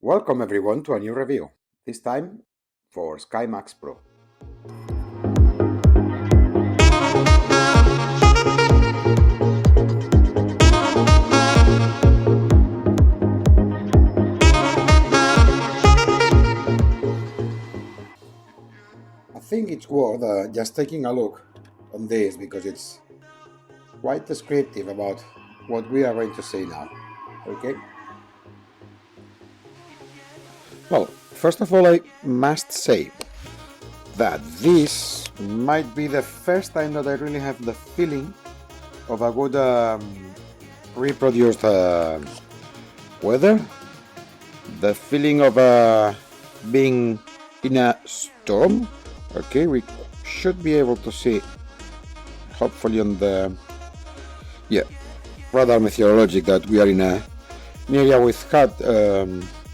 Welcome everyone to a new review, this time for SkyMaxx Pro. I think it's worth just taking a look on this because it's quite descriptive about what we are going to see now. Okay? Well, first of all, I must say that this might be the first time that I really have the feeling of a good reproduced weather. The feeling of being in a storm. Okay, we should be able to see, hopefully on the radar meteorologic, that we are in an area with hard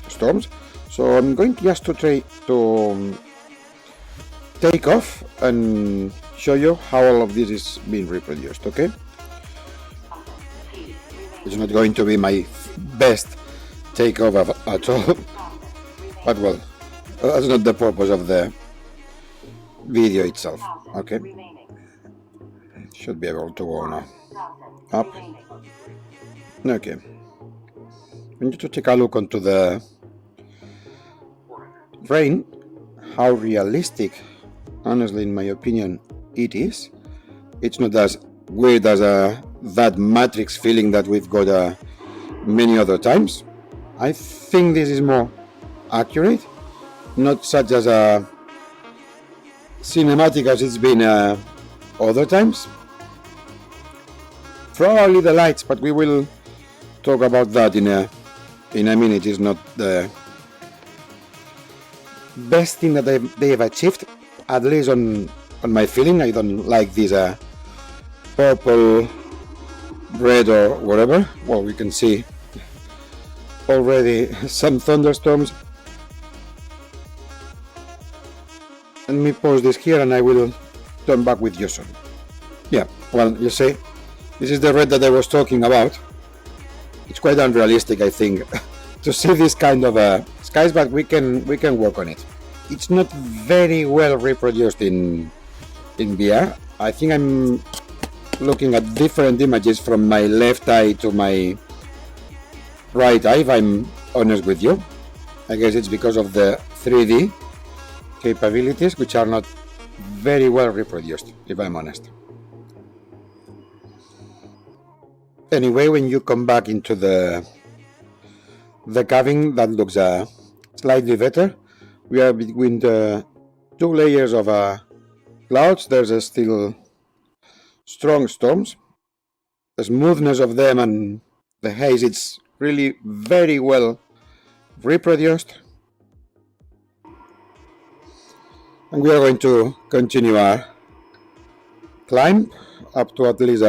storms. So I'm going just to try to take off and show you how all of this is being reproduced. Okay, it's not going to be my best takeoff at all, but well, that's not the purpose of the video itself. Okay, should be able to go now up. Okay, I need to take a look onto the rain, how realistic, honestly, in my opinion, it is. It's not as weird as that Matrix feeling that we've got many other times. I think this is more accurate, not such as a cinematic as it's been other times. Probably the lights, but we will talk about that in a minute. Is not the best thing that they have achieved, at least on my feeling. I don't like this purple, red or whatever. Well, we can see already some thunderstorms. Let me pause this here and I will turn back with you soon. Yeah, well, you see, this is the red that I was talking about. It's quite unrealistic, I think, to see this kind of skies, but we can work on it. It's not very well reproduced in VR. I think I'm looking at different images from my left eye to my right eye, if I'm honest with you. I guess it's because of the 3D capabilities, which are not very well reproduced, if I'm honest. Anyway, when you come back into the cabin, that looks slightly better. We are between the two layers of clouds. There's still strong storms. The smoothness of them and the haze, it's really very well reproduced. And we are going to continue our climb up to at least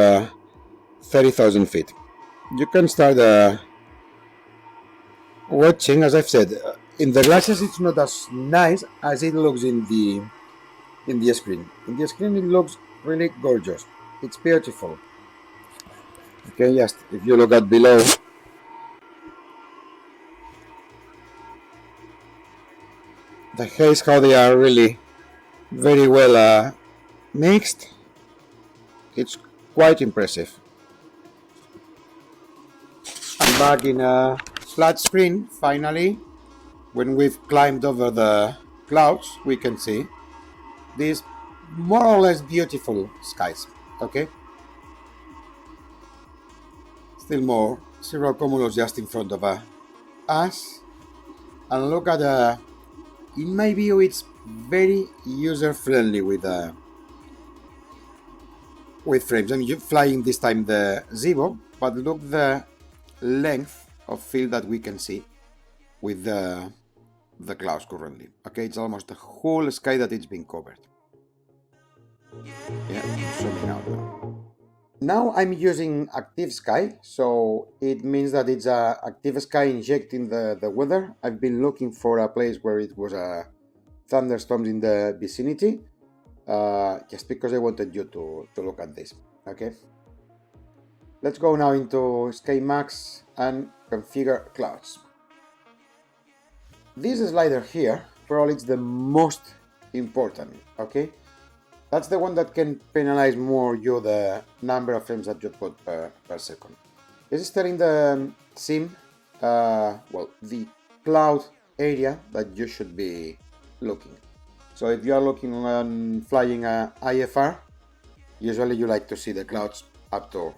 30,000 feet. You can start watching. As I've said, in the glasses it's not as nice as it looks in the screen. In the screen it looks really gorgeous. It's beautiful. Okay, just if you look at below, the haze, how they are really very well mixed. It's quite impressive. I'm back in a flat screen finally. When we've climbed over the clouds, we can see these more or less beautiful skies. Okay, still more cirrocumulus just in front of us, and look at in my view it's very user friendly with frames. I'm flying this time the Zibo, but look the length of field that we can see with the clouds currently. Okay, it's almost the whole sky that it's been covered. Yeah, I'm zooming out now. Now I'm using active sky, so it means that it's active sky injecting the weather. I've been looking for a place where it was thunderstorms in the vicinity, just because I wanted you to look at this. Okay, let's go now into SkyMaxx and configure clouds. this slider here probably it's the most important, okay? That's the one that can penalize more you the number of frames that you put per second. This is telling the sim, well, the cloud area that you should be looking. So if you are looking on flying a IFR, usually you like to see the clouds up to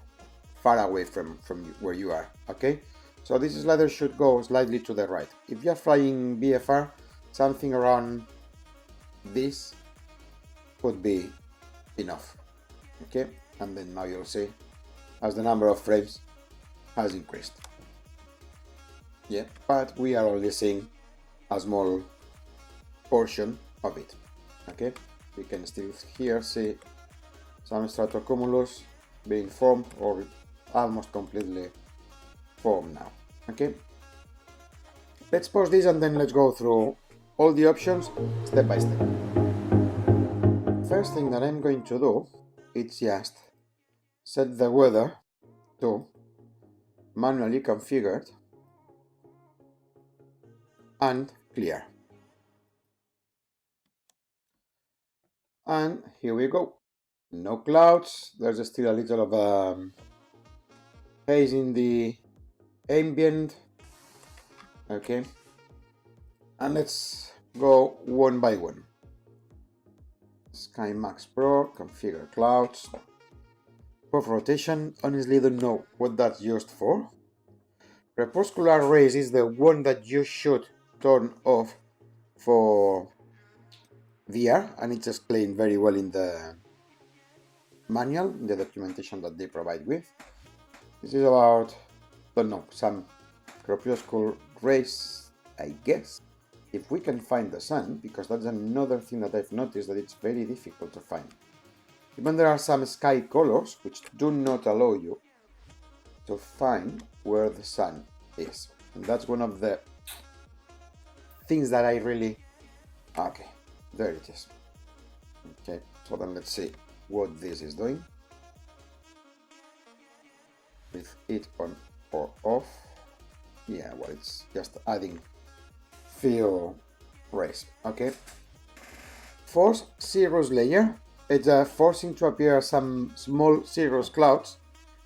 far away from where you are, okay? So this slider should go slightly to the right. If you are flying VFR, something around this would be enough, okay? And then now you'll see as the number of frames has increased. Yeah, but we are only seeing a small portion of it, okay? We can still here see some stratocumulus being formed or almost completely formed now, okay? Let's pause this and then let's go through all the options step by step. First thing that I'm going to do is just set the weather to manually configured and clear. And here we go. No clouds. There's still a little of haze in the ambient. Okay. And let's go one by one. SkyMaxx Pro, configure clouds. Puff rotation, honestly don't know what that's used for. Crepuscular rays is the one that you should turn off for VR, and it's explained very well in the manual, in the documentation that they provide with. This is about, don't know, some crepuscular rays, I guess. If we can find the sun, because that's another thing that I've noticed that it's very difficult to find. Even there are some sky colors which do not allow you to find where the sun is. And that's one of the things that I really... Okay, there it is. Okay, so then let's see what this is doing. With it on or off. Yeah, well, it's just adding few rays, okay? Force cirrus layer. It's forcing to appear some small cirrus clouds,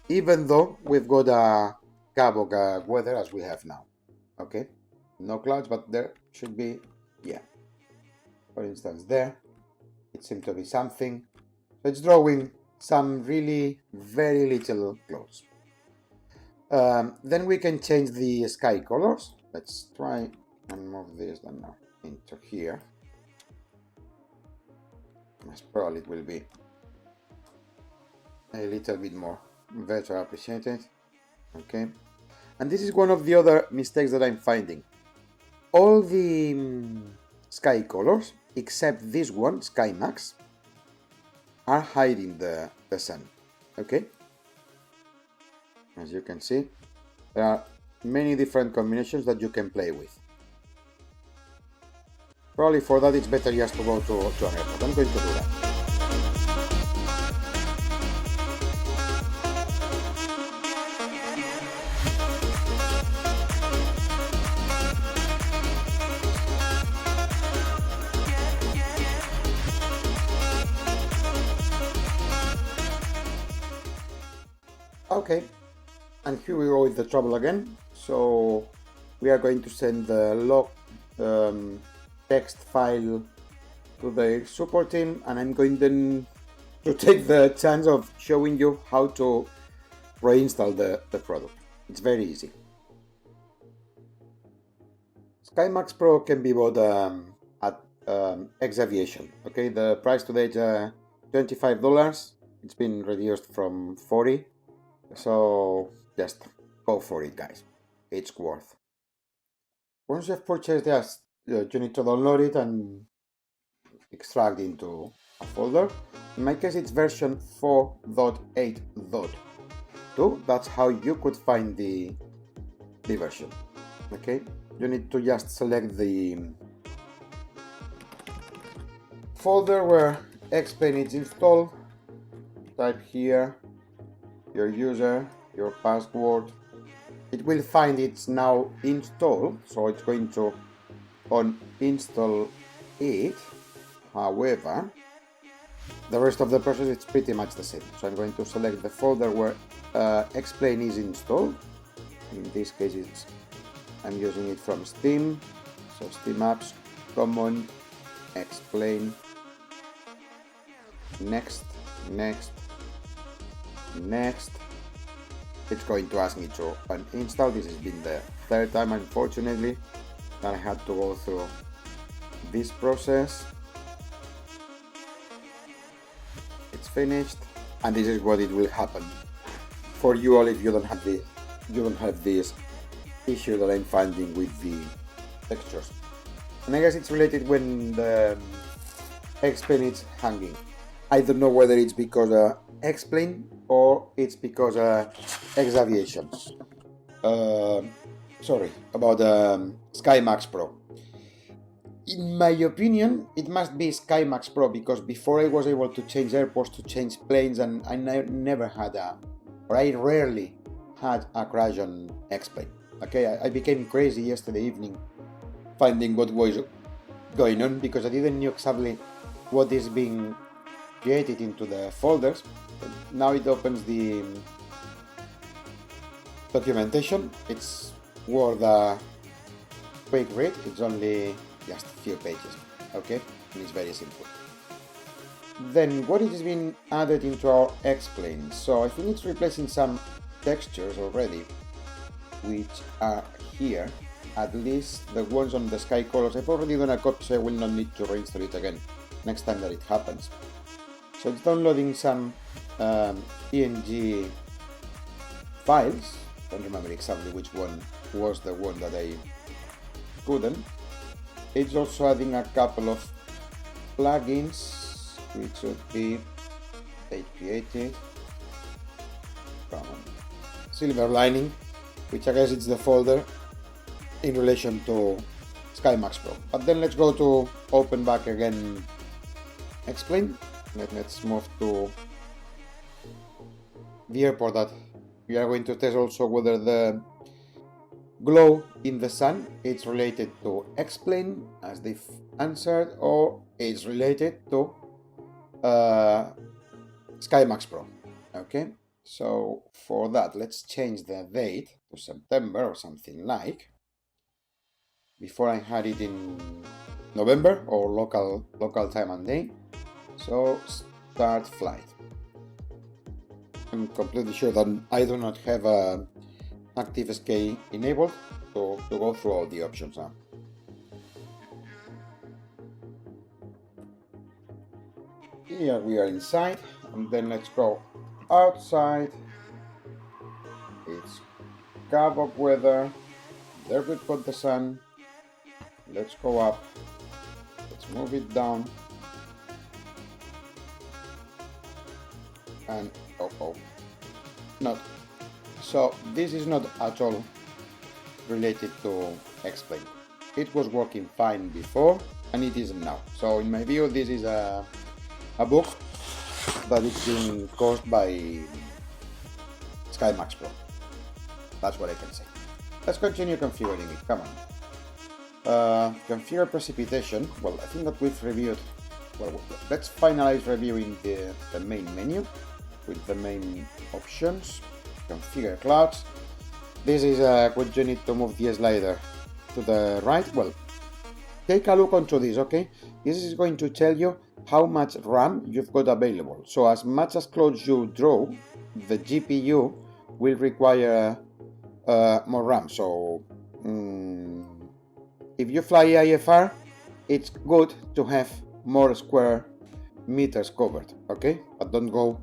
even though we've got a Gabok weather as we have now, okay? No clouds, but there should be, yeah. For instance, there, it seems to be something. So it's drawing some really very little clouds. Then we can change the sky colors. Let's try and move this then now into here. As probably it will be a little bit more better appreciated. Okay, and this is one of the other mistakes that I'm finding. All the sky colors except this one, SkyMaxx, are hiding the sun. Okay, as you can see, there are many different combinations that you can play with. Probably for that it's better just to go to an airport. I'm going to do that. Okay, and here we go with the trouble again. So we are going to send the log text file to the support team, and I'm going then to take the chance of showing you how to reinstall the product. It's very easy. SkyMaxx Pro can be bought at X Aviation. Okay, the price today is $25. It's been reduced from 40, so just go for it, guys. It's worth. Once you've purchased this, you need to download it and extract into a folder. In my case, it's version 4.8.2. That's how you could find the version. Okay, you need to just select the folder where Xplane is installed. Type here your user, your password. It will find it's now installed, so it's going to uninstall it. However, the rest of the process is pretty much the same. So I'm going to select the folder where Explain is installed. In this case, I'm using it from Steam. So Steam Apps, Common, Explain, next. It's going to ask me to uninstall. This has been the third time, unfortunately, that I had to go through this process. It's finished, and this is what it will happen for you all if you don't have this issue that I'm finding with the textures. And I guess it's related when the Explain is hanging. I don't know whether it's because Explain or it's because exaviations. Sorry, about SkyMaxx Pro. In my opinion, it must be SkyMaxx Pro, because before I was able to change airports, to change planes, and I never had I rarely had a crash on Explain. Okay, I became crazy yesterday evening finding what was going on, because I didn't know exactly what is being created into the folders. Now it opens the documentation. It's worth a quick read. It's only just a few pages, okay, and it's very simple. Then what has been added into our Explain? So I think it's replacing some textures already, which are here, at least the ones on the sky colors. I've already done a copy, so I will not need to reinstall it again next time that it happens. So it's downloading some PNG files. I don't remember exactly which one was the one that I couldn't. It's also adding a couple of plugins, which should be they created. Silver Lining, which I guess it's the folder in relation to SkyMaxx Pro. But then let's go to open back again Explain. Let's move to the airport that we are going to test also whether the glow in the sun is related to Explain, as they've answered, or is related to SkyMaxx Pro. Okay, so for that, let's change the date to September or something like. Before I had it in November or local time and day. So start flight. I'm completely sure that I do not have Active SK enabled to go through all the options now. Here we are inside, and then let's go outside. It's Cabo weather. There we've got the sun. Let's go up. Let's move it down. And not. So this is not at all related to Explain. It was working fine before, and it isn't now. So in my view, this is a bug that is being caused by SkyMaxx Pro. That's what I can say. Let's continue configuring it. Come on. Configure precipitation. Well, I think that we've reviewed. Well, let's finalize reviewing the main menu with the main options. Configure clouds. This is what you need to move the slider to the right. Well, take a look onto this, okay? This is going to tell you how much RAM you've got available. So as much as clouds you draw, the GPU will require more RAM. So if you fly IFR, it's good to have more square meters covered, okay? But don't go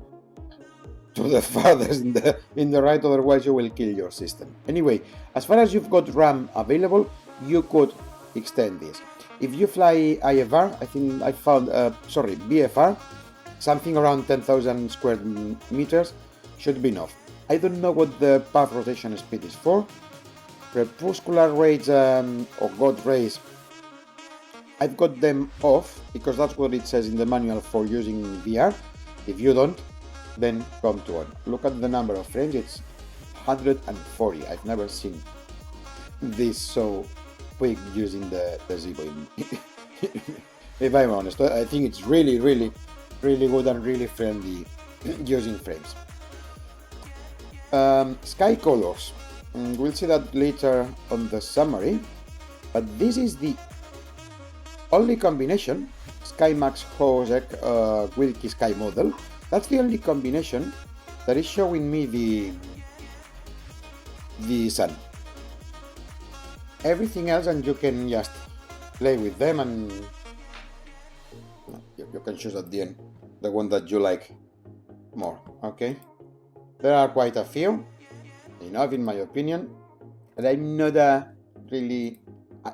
to the farthest in the right, otherwise you will kill your system. Anyway, as far as you've got RAM available, you could extend this. If you fly IFR, I think I found, BFR, something around 10,000 square meters should be enough. I don't know what the path rotation speed is for. Crepuscular rays or God rays, I've got them off because that's what it says in the manual for using VR. If you don't, then come to on. Look at the number of frames, it's 140. I've never seen this so quick using the Zibo. If I'm honest, I think it's really good and really friendly using frames. Sky colors. We'll see that later on the summary, but this is the only combination. SkyMaxx Hosek Wilkie Sky model. That's the only combination that is showing me the sun. Everything else, and you can just play with them, and you can choose at the end the one that you like more. Okay, there are quite a few, enough in my opinion, and I'm not really.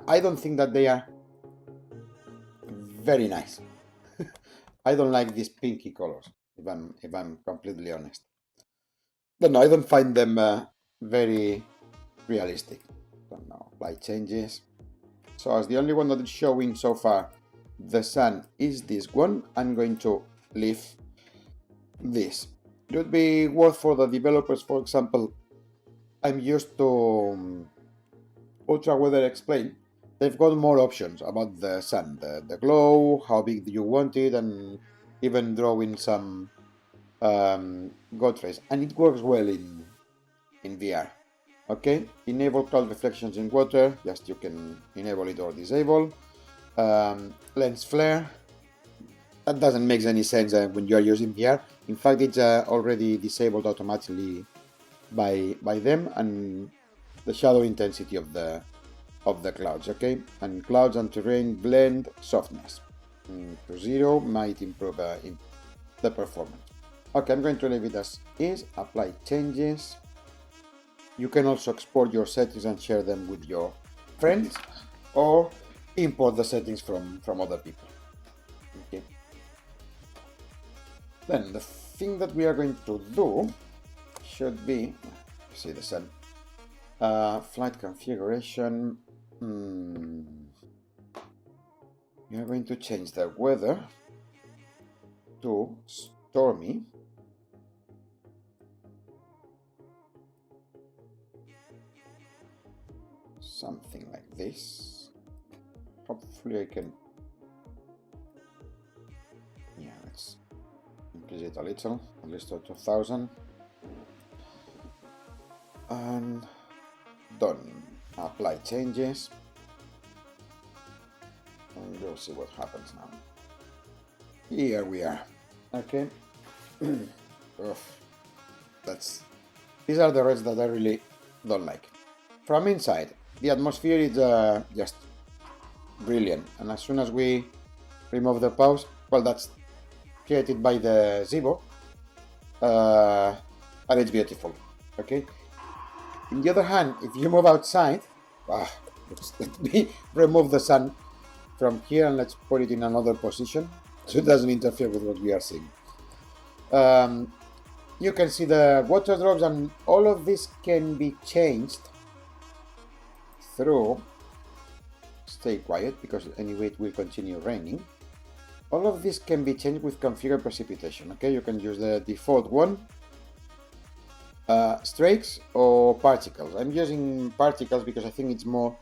I don't think that they are very nice. I don't like these pinky colors, if I'm completely honest. But no, I don't find them very realistic. Don't know. Apply changes. So as the only one that is showing so far the sun is this one, I'm going to leave this. It would be worth for the developers, for example, I'm used to Ultra Weather Explain. They've got more options about the sun, the glow, how big do you want it, and even drawing some God rays, and it works well in VR. Okay, enable cloud reflections in water. Just you can enable it or disable. Lens flare. That doesn't make any sense when you are using VR. In fact, it's already disabled automatically by them, and the shadow intensity of the clouds. Okay, and clouds and terrain blend softness to 0 might improve the performance. Okay, I'm going to leave it as is. Apply changes. You can also export your settings and share them with your friends, or import the settings from other people. Okay. Then the thing that we are going to do should be, see the sun, flight configuration. We are going to change the weather to stormy. Something like this. Hopefully I can, yeah, let's increase it a little, at least to 2000. And done. Apply changes. And we'll see what happens now. Here we are. Okay. These are the reds that I really don't like. From inside, the atmosphere is just brilliant, and as soon as we remove the pause, well, that's created by the Zibo, and it's beautiful. Okay. On the other hand, if you move outside, let me remove the sun from here and let's put it in another position so it doesn't interfere with what we are seeing. You can see the water drops, and all of this can be changed through, stay quiet because anyway it will continue raining. All of this can be changed with configure precipitation. Okay, you can use the default one, streaks or particles. I'm using particles because I think it's more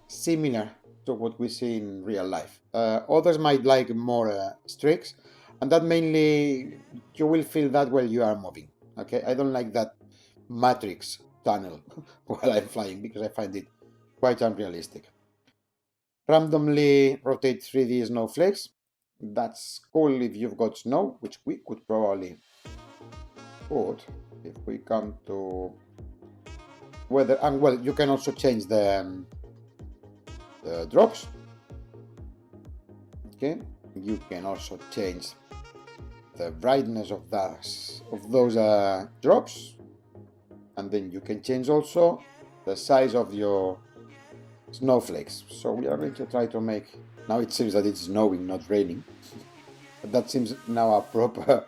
similar to what we see in real life. Others might like more streaks, and that mainly you will feel that while you are moving. Okay, I don't like that matrix tunnel while I'm flying because I find it quite unrealistic. Randomly rotate 3D snowflakes. That's cool if you've got snow, which we could probably put if we come to weather. And well, you can also change the drops. Okay, you can also change the brightness of those drops, and then you can change also the size of your snowflakes. So we are going to try to make, now it seems that it's snowing, not raining, but that seems now a proper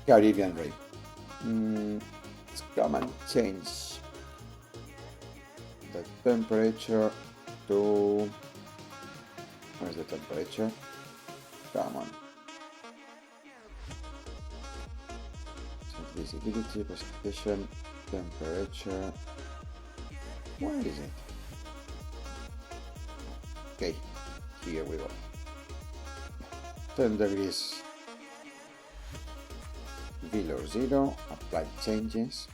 Caribbean rain. Let's come and change the temperature to, where's the temperature? Come on. Visibility, precipitation, temperature. Where is it? Okay, here we go. 10 degrees below zero, apply changes.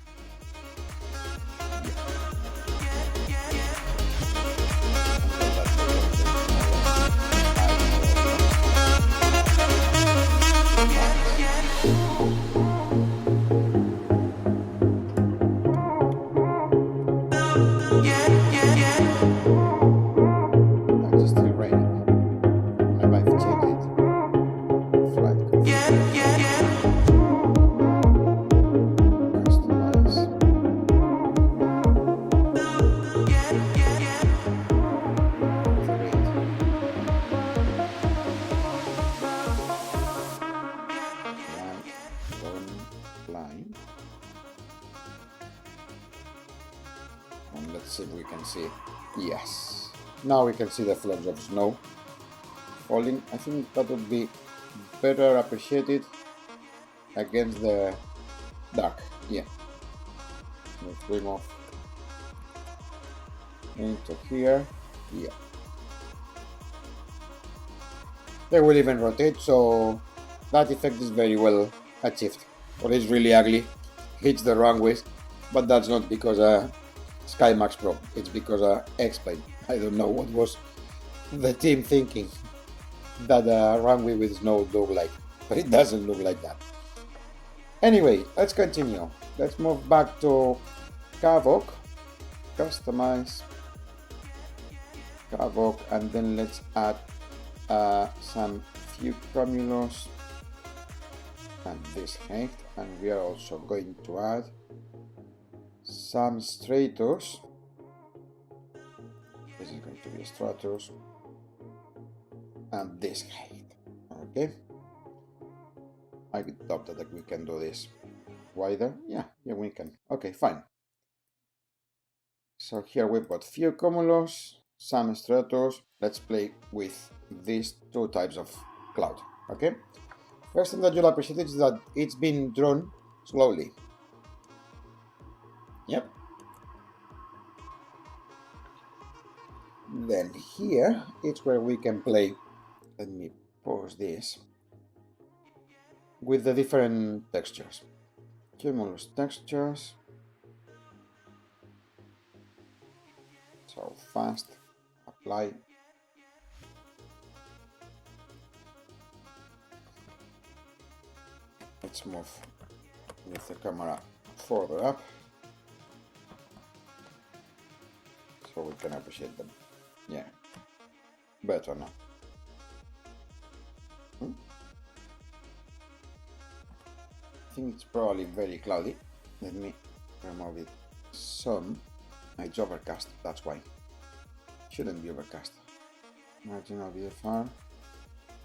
It's still raining. Maybe I've changed it. Flight customize. Line. And let's see if we can see. Yes. Now we can see the flakes of snow falling. I think that would be better appreciated against the dark. Yeah. Let's bring off into here. Yeah. They will even rotate, so that effect is very well achieved. Or it's really ugly, hits the wrong way, but that's not because SkyMaxx Pro, it's because X-Plane. I don't know what was the team thinking that a runway with snow look like, but it doesn't look like that. Anyway, let's continue. Let's move back to Cavoc, customize Cavoc, and then let's add some few cumulus and this height, and we are also going to add some stratus. This is going to be a stratus and this height. Okay, I thought that we can do this wider. Yeah, we can. Okay, fine. So here we've got few cumulus, some stratus. Let's play with these two types of cloud. Okay, first thing that you'll appreciate is that it's been drawn slowly. Yep. Then here it's where we can play. Let me pause this with the different textures. Cumulus textures. So fast, apply. Let's move with the camera further up so we can appreciate them. Yeah, better now. I think it's probably very cloudy. Let me remove it some. It's overcast, that's why. Shouldn't be overcast. Marginal VFR,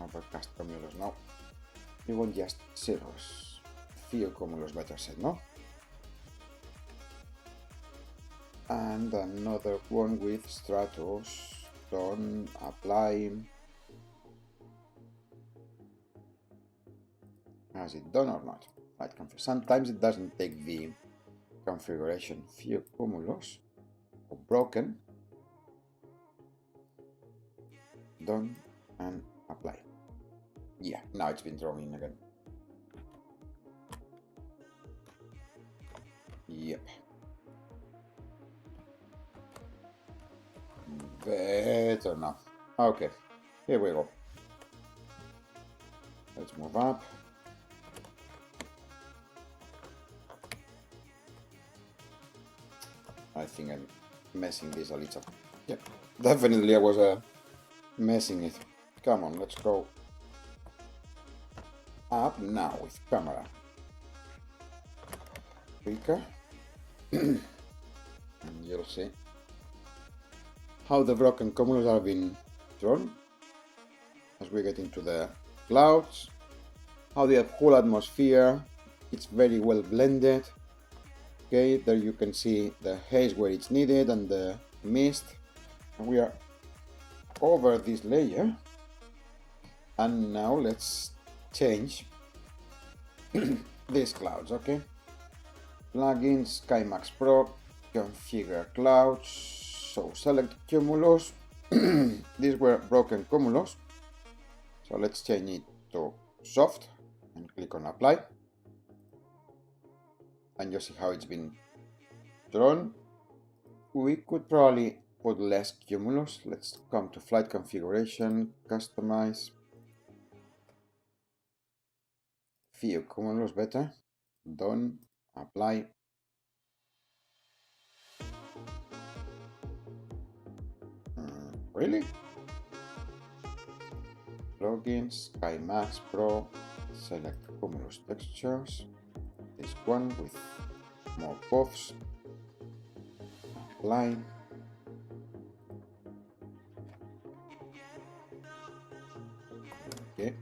overcast cumulus, no. You want just zeros. Few cumulus better said, no? And another one with stratus, done, apply. Has it done or not? Right, sometimes it doesn't take the configuration. Few cumulus, or broken, done, and apply. Yeah, now it's been drawn in again. Yep. Better now. Okay, here we go. Let's move up. I think I'm messing this a little. Yep, definitely I was messing it. Come on, let's go up now with camera. Quicker. And you'll see how the broken cumulus are being drawn as we get into the clouds, how the whole atmosphere, it's very well blended. Okay, there you can see the haze where it's needed and the mist. And we are over this layer, and now let's change these clouds. Okay, plugins, SkyMaxx Pro, configure clouds. So select cumulus. These were broken cumulus. So let's change it to soft and click on apply. And you see how it's been drawn. We could probably put less cumulus. Let's come to flight configuration, customize. Few cumulus better. Done. Apply. Really? Plugins, SkyMaxx Pro. Select cumulus textures. This one with more puffs. Apply. Okay.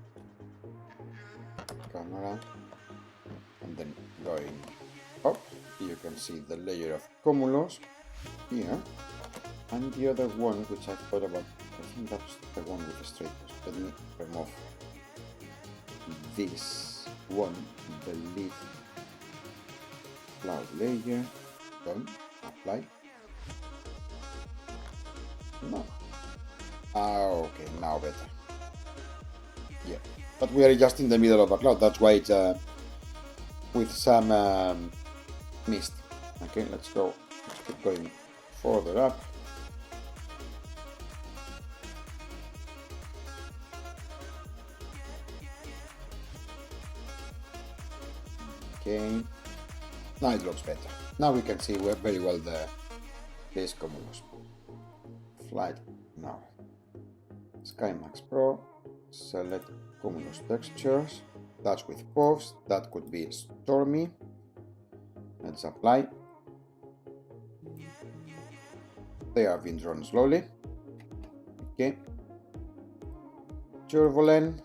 Camera. And then going up, you can see the layer of cumulus here. And the other one, which I thought about, I think that's the one with the straight. Let me remove this one, delete cloud layer, done, apply. No. Okay, now better. Yeah, but we are just in the middle of a cloud, that's why it's with some mist. Okay, let's go, let's keep going further up. Okay, now it looks better. Now we can see very well this cumulus. Flight now. SkyMaxx Pro. Select cumulus textures. That's with puffs. That could be stormy. Let's apply. They are being drawn slowly. Okay. Turbulent.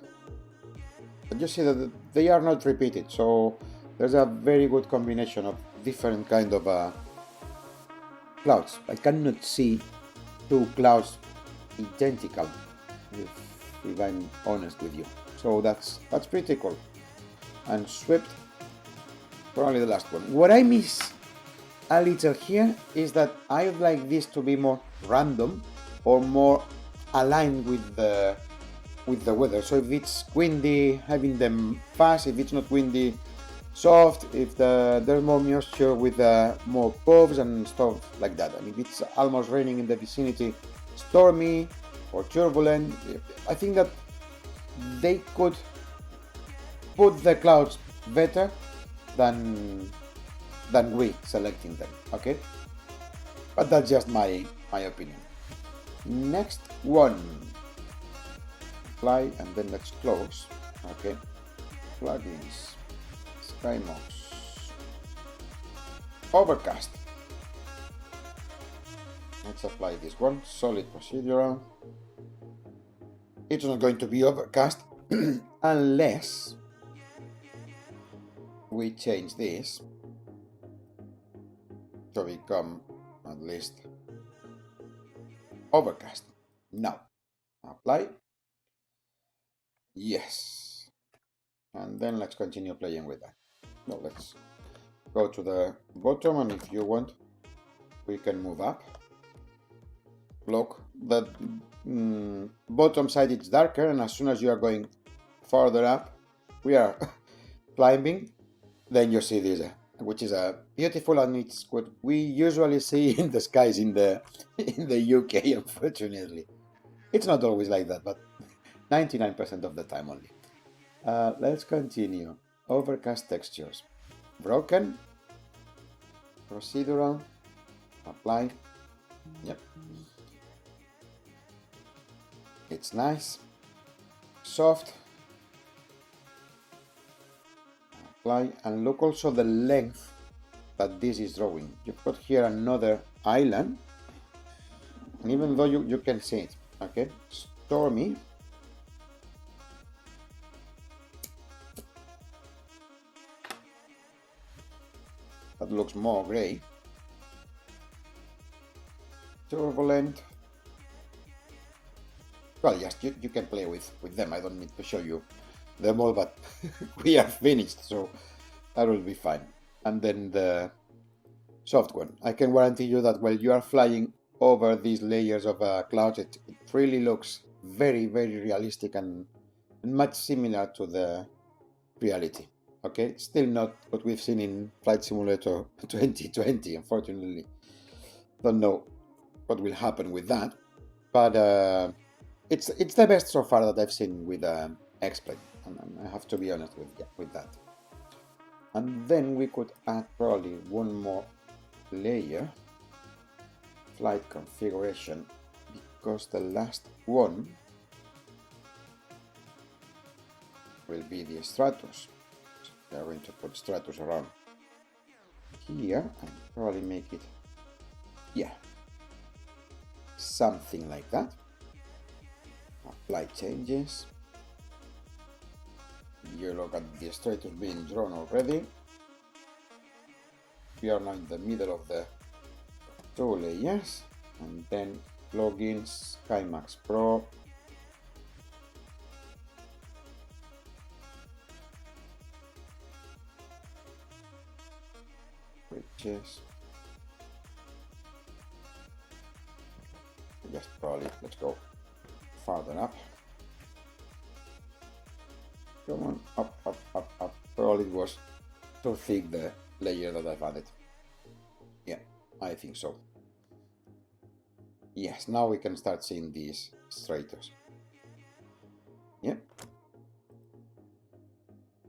But you see that they are not repeated, so there's a very good combination of different kind of clouds. I cannot see two clouds identical, if I'm honest with you. So that's pretty cool. And swept, probably the last one. What I miss a little here is that I would like this to be more random or more aligned with the weather. So if it's windy, having them fast. If it's not windy, soft. If there's more moisture, with more puffs and stuff like that. And if it's almost raining in the vicinity, stormy or turbulent. I think that they could put the clouds better than we selecting them. Okay, but that's just my opinion. Next one, apply, and then let's close. Okay, plugins, SkyMaxx, overcast. Let's apply this one, solid procedural. It's not going to be overcast unless we change this to become at least overcast. Now, apply. Yes. And then let's continue playing with that. Well, let's go to the bottom, and if you want, we can move up. Look, the bottom side is darker, and as soon as you are going further up, we are climbing, then you see this, which is beautiful, and it's what we usually see in the skies in the UK. Unfortunately, it's not always like that, but 99% of the time only. Let's continue. Overcast textures, broken, procedural, apply. Yep. It's nice, soft, apply, and look also the length that this is drawing. You've got here another island, and even though you can see it, okay, stormy, that looks more gray, turbulent. Well, yes, you can play with them. I don't need to show you them all, but we are finished, so that will be fine. And then the soft one. I can guarantee you that while you are flying over these layers of clouds, it really looks very, very realistic and much similar to the reality. Okay, still not what we've seen in Flight Simulator 2020, unfortunately. Don't know what will happen with that, but it's the best so far that I've seen with X-Plane, and I have to be honest with that. And then we could add probably one more layer, flight configuration, because the last one will be the Stratus. So we are going to put Stratus around here and probably make it, yeah, something like that. Apply changes. You look at the Stratus being drawn already. We are now in the middle of the two layers, and then plugins, SkyMaxx Pro. Bridges. Just probably, let's go farther up. Come on, up, up, up, up. Probably it was too thick, the layer that I've added. Yeah, I think so. Yes, now we can start seeing these Stratus. Yeah.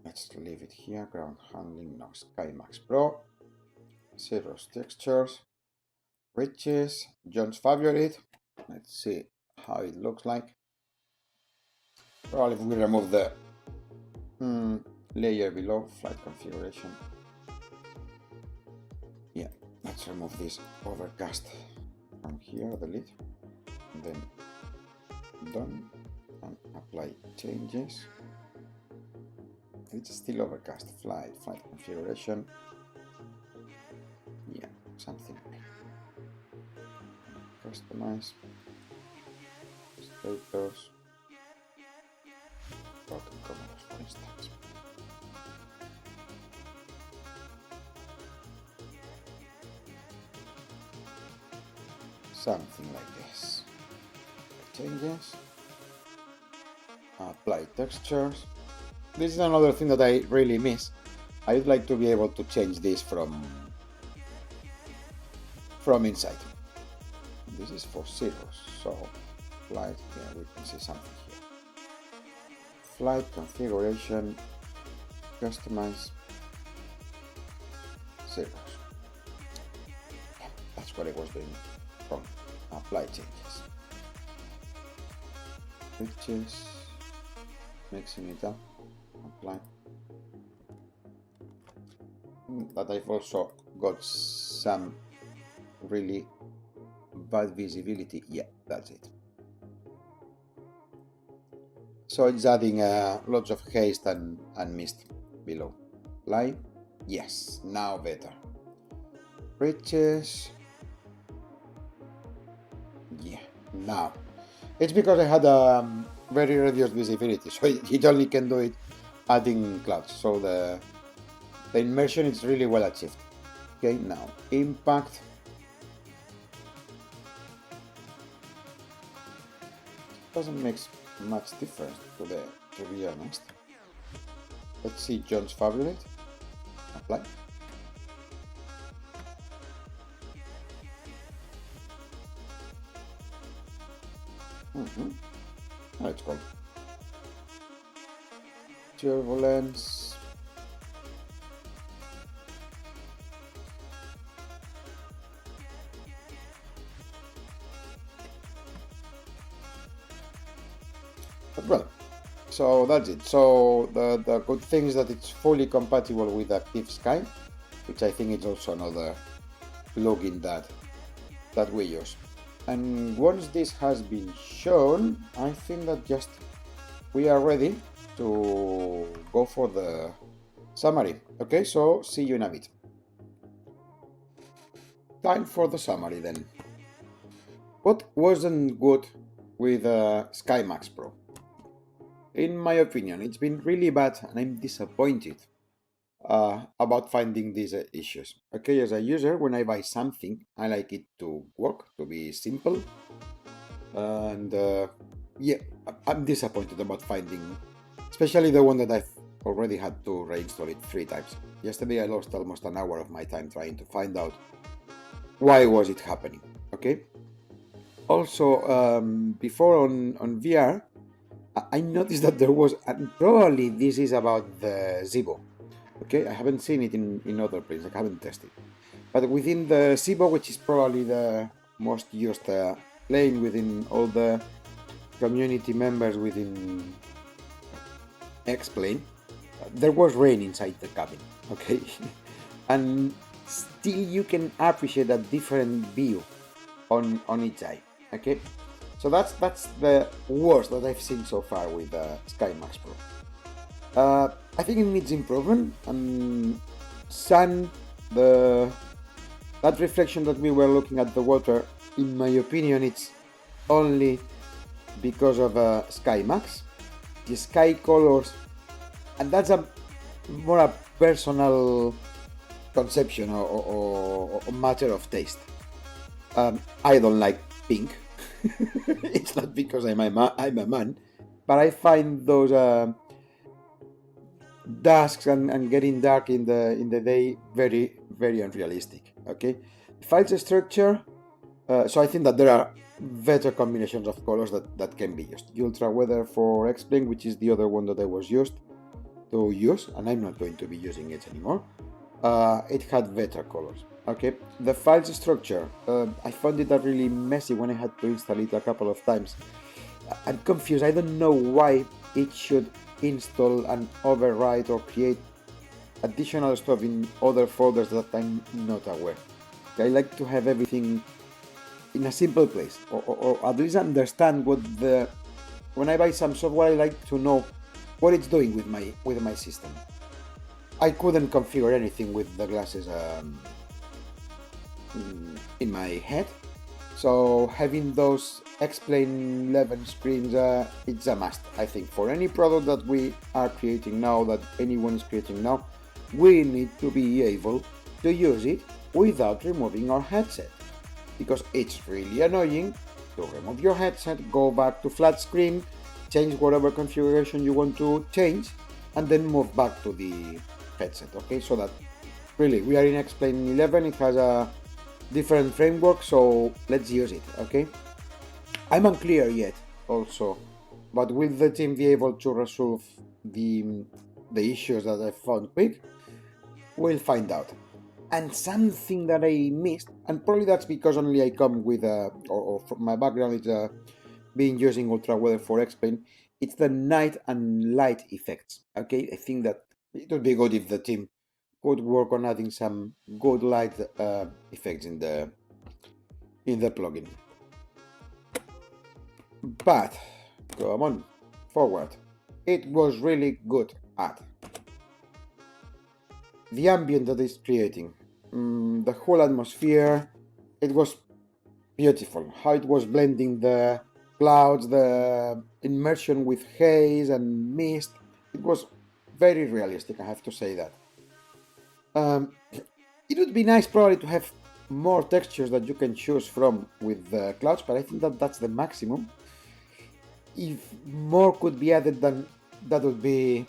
Let's leave it here. Ground handling, no, SkyMaxx Pro. Zeros textures. Riches, John's favorite. Let's see how it looks like. Probably if we remove the layer below, flight configuration. Yeah, let's remove this overcast from here, the lid, and then done, and apply changes. It's still overcast. Flight configuration. Yeah, something like customize status, bottom colors, for instance. Something like this. Changes. Apply textures. This is another thing that I really miss. I would like to be able to change this from inside. This is for zeros, so flight, yeah, we can see something here. Flight configuration, customize zeros. Yeah, that's what I was doing from apply changes. Pictures, mixing it up, apply. But I've also got some really bad visibility. Yeah, that's it. So it's adding lots of haze and mist below. Light, yes, now better. Bridges, yeah, now. It's because I had very reduced visibility, so it only can do it adding clouds. So the immersion is really well achieved. Okay, now impact. Doesn't make much difference to be honest. Let's see John's favorite. Apply. Let's go. Turbulence. But well, so that's it. So the good thing is that it's fully compatible with Active Sky, which I think is also another plugin that we use. And once this has been shown, I think that just we are ready to go for the summary. Okay, so see you in a bit. Time for the summary then. What wasn't good with SkyMaxx Pro? In my opinion, it's been really bad and I'm disappointed. about finding these issues. Okay, as a user, when I buy something, I like it to work, to be simple, and yeah, I'm disappointed about finding, especially the one that I've already had to reinstall it 3 times. Yesterday I lost almost an hour of my time trying to find out why was it happening. Okay. Also, before on VR, I noticed that there was, and probably this is about the Zibo. Okay, I haven't seen it in other places. I haven't tested, but within the Zibo, which is probably the most used plane within all the community members within X-Plane, there was rain inside the cabin. Okay, and still you can appreciate a different view on each eye. Okay, so that's the worst that I've seen so far with SkyMaxx Pro. I think it needs improvement, and sun, that reflection that we were looking at the water, in my opinion, it's only because of SkyMaxx. The sky colors, and that's a more a personal conception or matter of taste. I don't like pink. It's not because I'm a man, but I find those dusks and getting dark in the day very unrealistic. Okay, files structure. So I think that there are better combinations of colors that can be used. Ultra weather for X-Plane, which is the other one that I was used to use, and I'm not going to be using it anymore. It had better colors. Okay, the files structure, I found it really messy when I had to install it a couple of times. I'm confused. I don't know why it should install and overwrite or create additional stuff in other folders that I'm not aware. I like to have everything in a simple place, or at least understand what when I buy some software, I like to know what it's doing with my system. I couldn't configure anything with the glasses in my head, so having those X-Plane 11 screens, it's a must. I think for any product that we are creating now, that anyone is creating now, we need to be able to use it without removing our headset, because it's really annoying to remove your headset, go back to flat screen, change whatever configuration you want to change, and then move back to the headset. Okay, so that really we are in X-Plane 11, it has a different framework, so let's use it. Okay, I'm unclear yet also, but will the team be able to resolve the issues that I found quick? We'll find out. And something that I missed, and probably that's because only I come with or from my background is being using ultra weather for X-Plane, it's the night and light effects. Okay, I think that it would be good if the team could work on adding some good light effects in the plugin. But come on, forward. It was really good at the ambient that it's creating, the whole atmosphere. It was beautiful how it was blending the clouds, the immersion with haze and mist. It was very realistic, I have to say that. It would be nice probably to have more textures that you can choose from with the clouds, but I think that that's the maximum. If more could be added, then that would be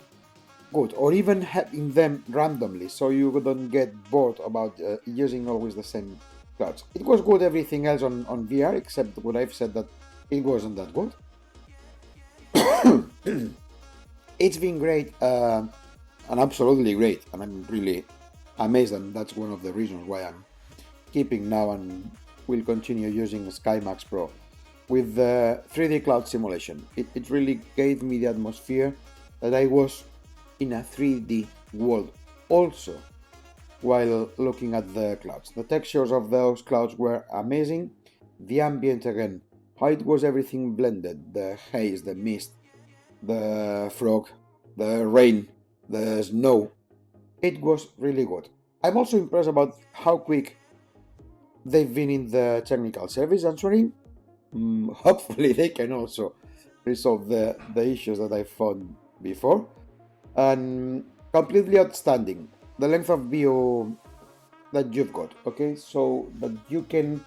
good, or even having them randomly so you don't get bored about using always the same clouds. It was good everything else on VR, except what I've said, that it wasn't that good. It's been great, and absolutely great, and I'm really amazed, and that's one of the reasons why I'm keeping now and will continue using SkyMaxx Pro with the 3D cloud simulation. It really gave me the atmosphere that I was in a 3D world also while looking at the clouds. The textures of those clouds were amazing. The ambient again, how it was everything blended, the haze, the mist, the fog, the rain, the snow. It was really good. I'm also impressed about how quick they've been in the technical service answering. Hopefully they can also resolve the issues that I found before. And completely outstanding. the length of view that you've got, okay, so that you can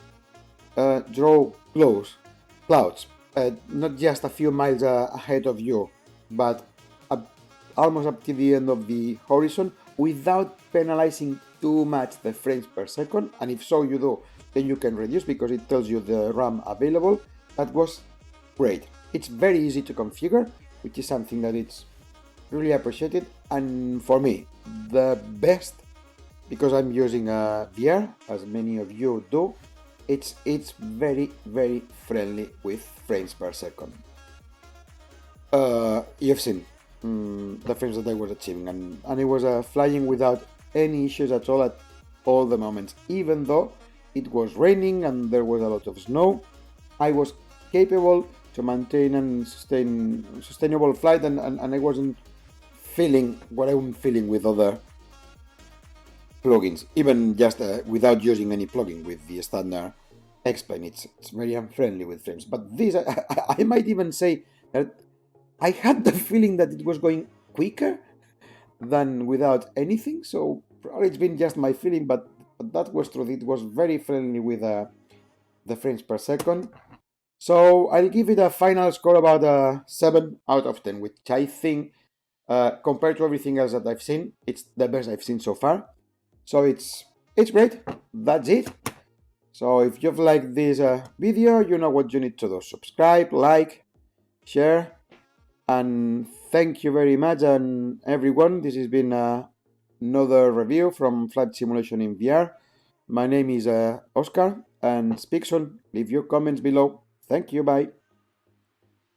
draw clouds, not just a few miles ahead of you, but up, almost up to the end of the horizon, without penalizing too much the frames per second. And if so you do, then you can reduce because it tells you the RAM available. That was great. It's very easy to configure, which is something that it's really appreciated. And for me, the best, because I'm using a VR, as many of you do, it's very friendly with frames per second. You've seen the frames that I was achieving, and it was flying without any issues at all the moments. Even though it was raining and there was a lot of snow, I was capable to maintain and sustain sustainable flight, and I wasn't feeling what I'm feeling with other plugins, even just without using any plugin with the standard X-Plane. It's very unfriendly with frames. But this, I might even say that I had the feeling that it was going quicker than without anything. So probably it's been just my feeling, but that was true. It was very friendly with the frames per second. So I'll give it a final score about 7 out of 10, which I think, compared to everything else that I've seen, it's the best I've seen so far. So it's great. That's it. So if you've liked this video, you know what you need to do. Subscribe, like, share, and thank you very much. And everyone, this has been another review from Flight Simulation in VR. My name is Oscar, and speak soon. Leave your comments below. Thank you. Bye.